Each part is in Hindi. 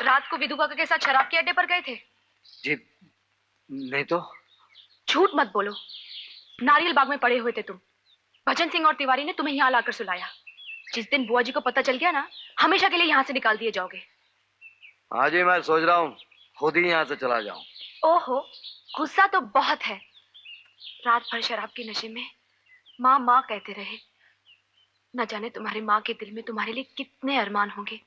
रात को विधु काका के साथ शराब के अड्डे पर गए थे? जी नहीं तो। झूठ मत बोलो। नारियल बाग में पड़े हुए थे तुम। भजन सिंह और तिवारी ने तुम्हें यहाँ लाकर सुलाया। जिस दिन बुआ जी को पता चल गया ना, हमेशा के लिए यहाँ से निकाल दिए जाओगे। हाँ जी, मैं सोच रहा हूँ खुद ही यहाँ से चला जाऊं। ओहो, गुस्सा तो बहुत है। रात भर शराब के नशे में माँ माँ कहते रहे। न जाने तुम्हारी माँ के दिल में तुम्हारे लिए कितने अरमान होंगे।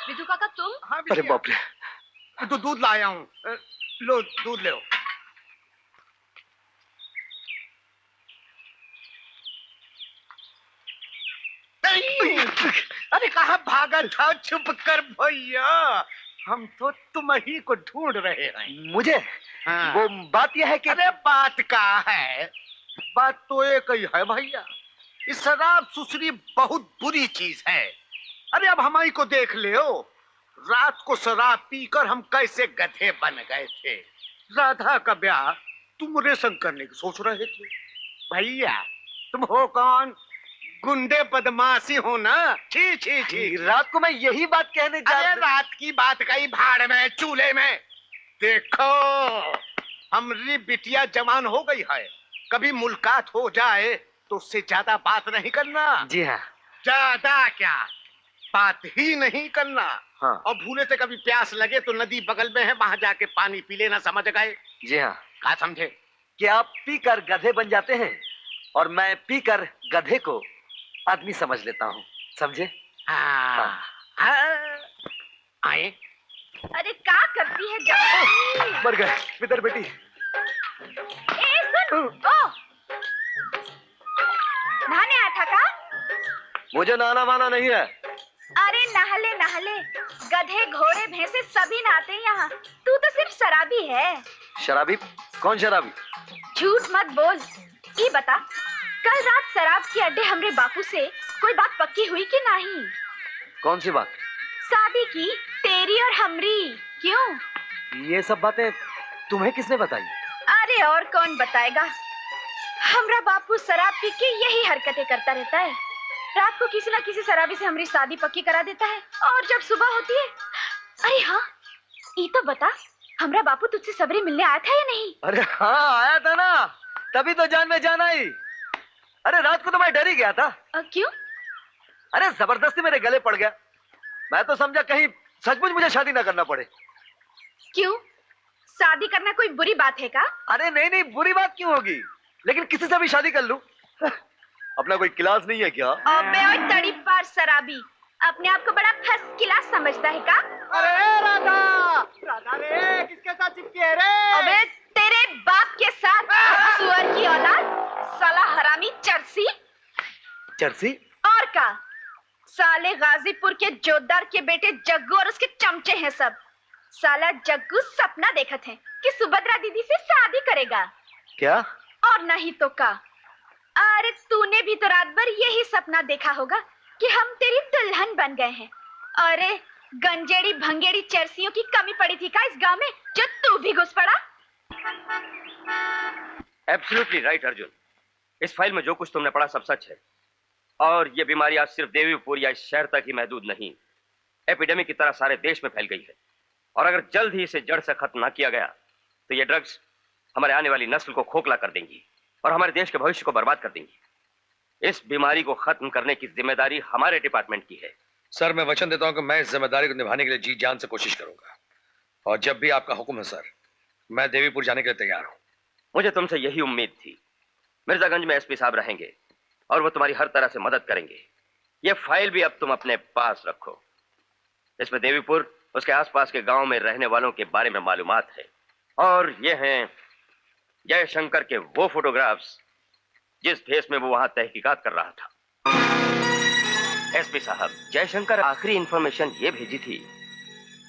विधु काका तुम? हाँ, अरे बाप रे, तो दूध लाया हूँ, लो दूध ले। अरे कहाँ भागा था? चुप कर भैया, हम तो तुम ही को ढूंढ रहे हैं। मुझे? हाँ। वो बात यह है कि अरे बात का है, बात तो एक ही है भैया। इस शराब सुसरी बहुत बुरी चीज है। अरे अब हमारी को देख ले हो, रात को शराब पीकर हम कैसे गधे बन गए थे। राधा का ब्याह तुम रेशम करने की सोच रहे थे। भैया तुम हो कौन? गुंडे बदमाशी हो ना। छी छी छी। रात को मैं यही बात कहने जा रहा। अरे रात की बात कही भाड़ में चूल्हे में। देखो हमारी बिटिया जवान हो गई है, कभी मुलाकात हो जाए तो उससे ज्यादा बात नहीं करना। जी हाँ। ज्यादा क्या, बात ही नहीं करना। हाँ। और भूले से कभी प्यास लगे तो नदी बगल में है, वहां जाके पानी पी लेना, समझ गए? जी हाँ। क्या समझे? कि आप पीकर गधे बन जाते हैं और मैं पीकर गधे को आदमी समझ लेता हूँ, समझे? हाँ। आए। अरे क्या करती है जब? मर गए मित्र बेटी। ए सुन, ओ नहाने आया था का? मुझे नहाना वाना नहीं है। अरे नहले नहले, गधे घोड़े भैंसे सभी नहाते हैं यहाँ। तू तो सिर्फ शराबी है। शराबी? कौन शराबी? झूठ मत बोल। ये बता, कल रात शराब के अड्डे हमरे बापू से कोई बात पक्की हुई कि नहीं? कौन सी बात? शादी की, तेरी और हमरी। क्यों? ये सब बातें तुम्हें किसने बताई? अरे और कौन बताएगा। हमरा बापू शराब पी के यही हरकतें करता रहता है। रात को किसी ना किसी शराबी से हमारी शादी पक्की करा देता है और जब सुबह होती है। अरे हाँ, ये तो बता, हमरा बापू तुझसे सबरी मिलने आया था या नहीं? अरे हाँ आया था ना, तभी तो जान में जान आई। अरे रात को तो मैं डर ही गया था। क्यों? अरे जबरदस्ती मेरे गले पड़ गया। मैं तो समझा कहीं सचमुच मुझे शादी ना करना पड़े। क्यों? शादी करना कोई बुरी बात है का? अरे नहीं नहीं, बुरी बात क्यों होगी, लेकिन किसी से भी शादी कर लूं। अपना कोई क्लास नहीं है क्या? अबे ओए तड़ी पार शराबी, अपने आप को बड़ा फर्स्ट क्लास समझता है का? अरे राधा, राधा रे, किसके साथ चिपकी है रे? अबे तेरे बाप के साथ, सुअर की औलाद, साला हरामी चरसी। चरसी? और का, साले गाजीपुर के जोतदार के बेटे जग्गू और उसके चमचे हैं सब। साला जग्गू सपना देखत है कि सुभद्रा दीदी से शादी करेगा। क्या? और नहीं तो का। अरे तूने भी तो रात भर यही सपना देखा होगा कि हम तेरी दुल्हन बन गए हैं। अरे गंजेड़ी भंगेड़ी चरसियों की कमी पड़ी थी का इस गांव में, जो तू भी घुस पड़ा? एब्सोल्युटली राइट अर्जुन, इस फाइल में जो कुछ तुमने पढ़ा सब सच है। और ये बीमारी आज सिर्फ देवीपुर या इस शहर तक ही महदूद नहीं, एपिडेमिक की तरह सारे देश में फैल गई है। और अगर जल्द ही इसे जड़ से खत्म ना किया गया तो ये ड्रग्स हमारे आने वाली नस्ल को खोखला कर देंगी और हमारे देश के भविष्य को बर्बाद कर देंगी। इस बीमारी को खत्म करने की जिम्मेदारी हमारे डिपार्टमेंट की है। सर मैं वचन देता हूं कि मैं इस जिम्मेदारी को निभाने के लिए जी जान से कोशिश करूंगा, और जब भी आपका हुक्म है सर, मैं देवीपुर जाने के लिए तैयार हूं। मुझे तुमसे यही उम्मीद थी। मिर्जागंज में एसपी साहब रहेंगे और वो तुम्हारी हर तरह से मदद करेंगे। ये फाइल भी अब तुम अपने पास रखो। इसमें देवीपुर, उसके आसपास के गांव में रहने वालों के बारे में मालूमात है। और ये हैं जयशंकर के वो फोटोग्राफ्स जिस भेस में वो वहां तहकीकात कर रहा था। एसपी साहब, जयशंकर आखिरी इंफॉर्मेशन ये भेजी थी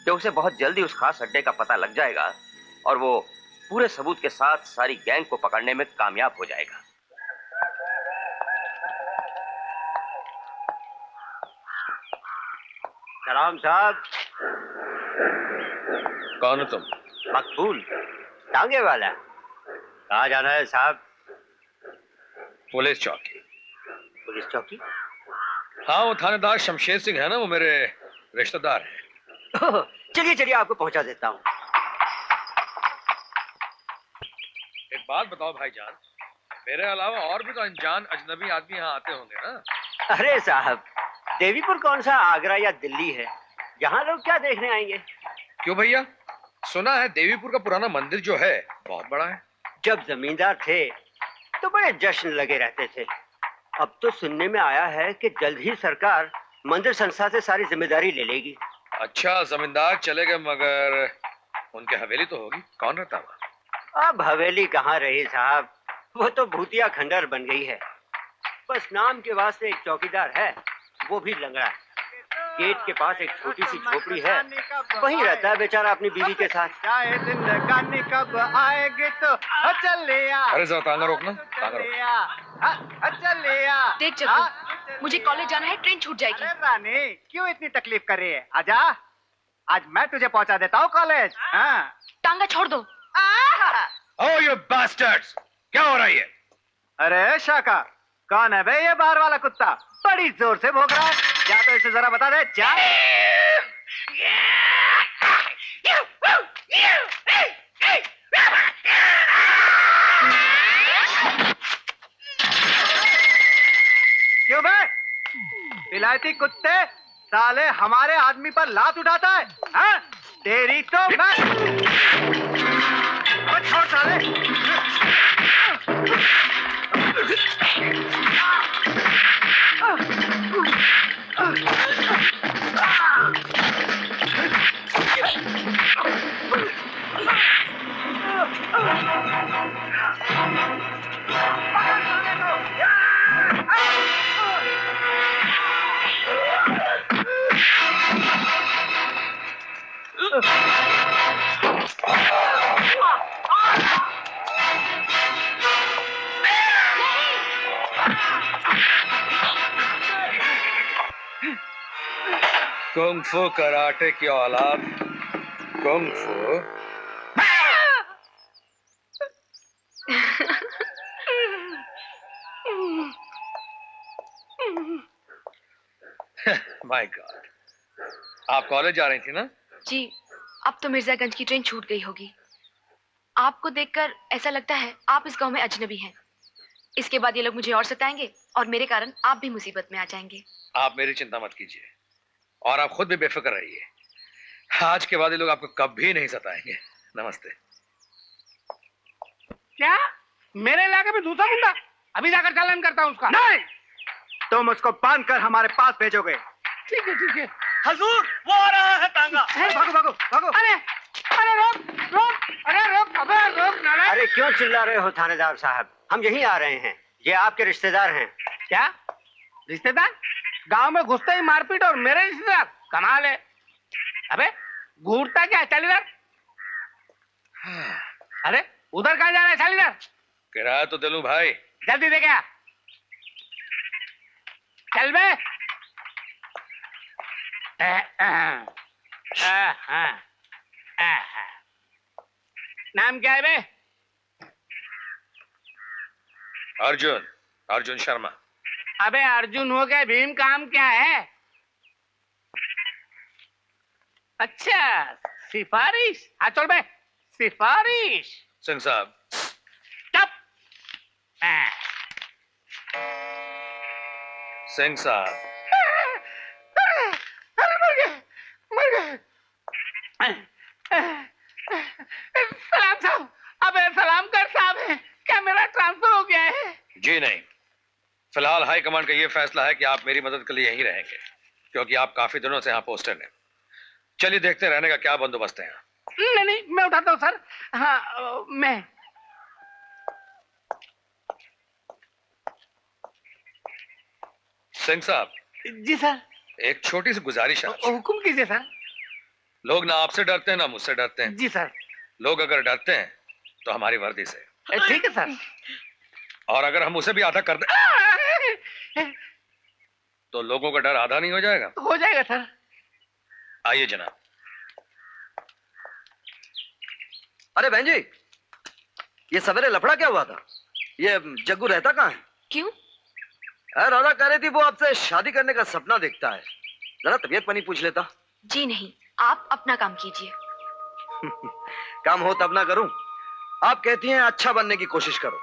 कि उसे बहुत जल्दी उस खास अड्डे का पता लग जाएगा और वो पूरे सबूत के साथ सारी गैंग को पकड़ने में कामयाब हो जाएगा। सलाम साहब। कौन हो तुम? मकबूल, टांगे वाला। कहाँ जाना है साहब? पुलिस चौकी। पुलिस चौकी? हाँ, वो थानेदार शमशेर सिंह है ना, वो मेरे रिश्तेदार हैं। चलिए चलिए, आपको पहुंचा देता हूँ। एक बात बताओ भाईजान, मेरे अलावा और भी तो अनजान अजनबी आदमी यहाँ आते होंगे ना? अरे साहब, देवीपुर कौन सा आगरा या दिल्ली है, यहाँ लोग क्या देखने आएंगे? क्यों भैया? सुना है देवीपुर का पुराना मंदिर जो है बहुत बड़ा है। जब जमींदार थे तो बड़े जश्न लगे रहते थे। अब तो सुनने में आया है कि जल्द ही सरकार मंदिर संस्था से सारी जिम्मेदारी ले लेगी। अच्छा, जमींदार चले गए, मगर उनके हवेली तो होगी। कौन रहता वहाँ? अब हवेली कहाँ रही साहब, वो तो भूतिया खंडर बन गई है। बस नाम के वास्ते एक चौकीदार है, वो भी लंगड़ा। गेट के पास एक छोटी सी झोपड़ी है, वहीं रहता है बेचारा अपनी बीवी के साथ। चाहे जिंदगानी कब आएगी तो चले आ। अरे जरा तांगा रोकना, तांगा रोकना। चले आ। देख जग्गू, मुझे कॉलेज जाना है, ट्रेन छूट जाएगी। अरे रानी, क्यों इतनी तकलीफ कर रही है? आजा, आज मैं तुझे पहुंचा देता हूँ कॉलेज। हाँ। टांगा छोड़ दो। Oh, you bastards! क्या हो रहा है ये? अरे शाका, कौन है बे ये बाहर वाला कुत्ता? बड़ी जोर से भौंक रहा है, क्या तो इसे जरा बता दे। जा। क्यों बे? विलायती कुत्ते, साले हमारे आदमी पर लात उठाता है? हाँ? तेरी तो मैं छोड़ साले। कुंग फू कराटे की औलाद, कुंग फू। माय गॉड, आप कॉलेज जा रही थी ना? जी, अब तो मिर्जागंज की ट्रेन छूट गई होगी। आपको देखकर ऐसा लगता है आप इस गांव में अजनबी हैं। इसके बाद ये लोग मुझे और सताएंगे और मेरे कारण आप भी मुसीबत में आ जाएंगे। आप मेरी चिंता मत कीजिए और आप खुद भी बेफिक्र रहिए। आज के बाद ये लोग आपको कभी नहीं सताएंगे। नमस्ते। क्या? मेरे इलाके में दूसरा गुंडा? अभी जाकर चालान करता हूँ उसका। नहीं, तुम उसको बांध कर हमारे पास भेजोगे। ठीक है ठीक है। हजूर, वो आ रहा है तांगा। भागो भागो भागो। अरे अरे रोक रोक, अरे रोक, अबे रोक नालायक। अरे क्यों चिल्ला रहे हो थानेदार साहब? हम यहीं आ रहे हैं, ये आपके रिश्तेदार हैं। क्या रिश्तेदार? गांव में घुसते ही मारपीट और मेरे रिश्तेदार? कमाल है। अबे घूरता क्या चालीदार? अरे उधर कहाँ जा रहा है चालीदार? किराया तो दिलूं भाई। जल्दी दे क्या? चल बे। नाम क्या है बे? अर्जुन, अर्जुन शर्मा। अबे अर्जुन हो गया, भीम काम क्या है? अच्छा, सिफारिश। हाँ चल बे, सिफारिश। सिंह साहब। चुप। सिंह साहब। अरे मर गए, मर गए। सलाम साहब। अबे सलाम कर साहब है, क्या मेरा ट्रांसफर हो गया है? जी नहीं, फिलहाल हाई कमांड का यह फैसला है कि आप मेरी मदद के लिए यहीं रहेंगे, क्योंकि आप काफी दिनों से यहाँ पोस्टर हैं। चलिए देखते रहने का क्या बंदोबस्त है यहाँ। नहीं नहीं, मैं उठाता हूँ सर। हाँ मैं। सिंह साहब। जी सर। एक छोटी सी गुजारिश है आपसे। हुकुम कीजिए सर। लोग ना आपसे डरते हैं ना मुझसे डरते हैं। जी सर। लोग अगर डरते हैं तो हमारी वर्दी से, ठीक है सर। और अगर हम उसे भी आधा कर दें तो लोगों का डर आधा नहीं हो जाएगा? हो जाएगा सर। आइए जनाब। अरे बहन जी, ये सवेरे लफड़ा क्या हुआ था? ये जग्गू रहता कहाँ है? क्यों? राधा कह रही थी वो आपसे शादी करने का सपना देखता है। जरा तबीयत पानी पूछ लेता। जी नहीं, आप अपना काम कीजिए। काम हो तब ना करूं। आप कहती हैं अच्छा बनने की कोशिश करो।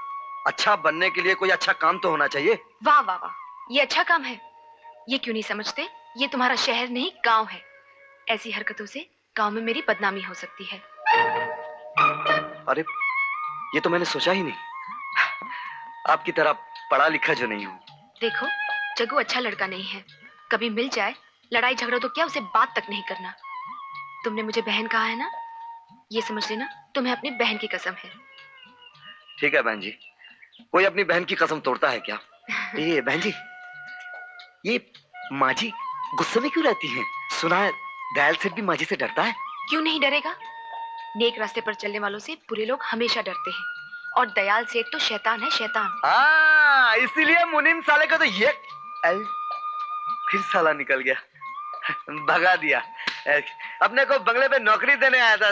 अच्छा बनने के लिए कोई अच्छा काम तो होना चाहिए। वाह वाह वाह, ये अच्छा काम है। ये क्यों नहीं समझते? ये तुम्हारा शहर नहीं, गांव है। ऐसी हरकतों से गांव में मेरी बदनामी हो सकती है। अरे, ये तो मैंने सोचा ही नहीं। आपकी तरह पढ़ा लिखा जो नहीं हूं। देखो, जग्गू अच्छा लड़का नहीं है। कभी मिल जाए, लड़ाई झगड़ा तो क्या, उसे बात तक नहीं करना। तुमने मुझे बहन कहा है ना, ये समझ लेना तुम्हें अपनी बहन की कसम है। ठीक है बहन जी, कोई अपनी बहन की कसम तोड़ता है क्या? ये बहन जी, ये माँ जी गुस्से में क्यों रहती हैं? सुना है दयाल सेठ भी माँ जी से डरता है। क्यों नहीं डरेगा? नेक रास्ते पर चलने वालों से बुरे लोग हमेशा डरते हैं। और दयाल सेठ तो शैतान है, शैतान। इसीलिए मुनीम साले को तो ये फिर साला निकल गया, भगा दिया। अपने को बंगले पे नौकरी देने आया था।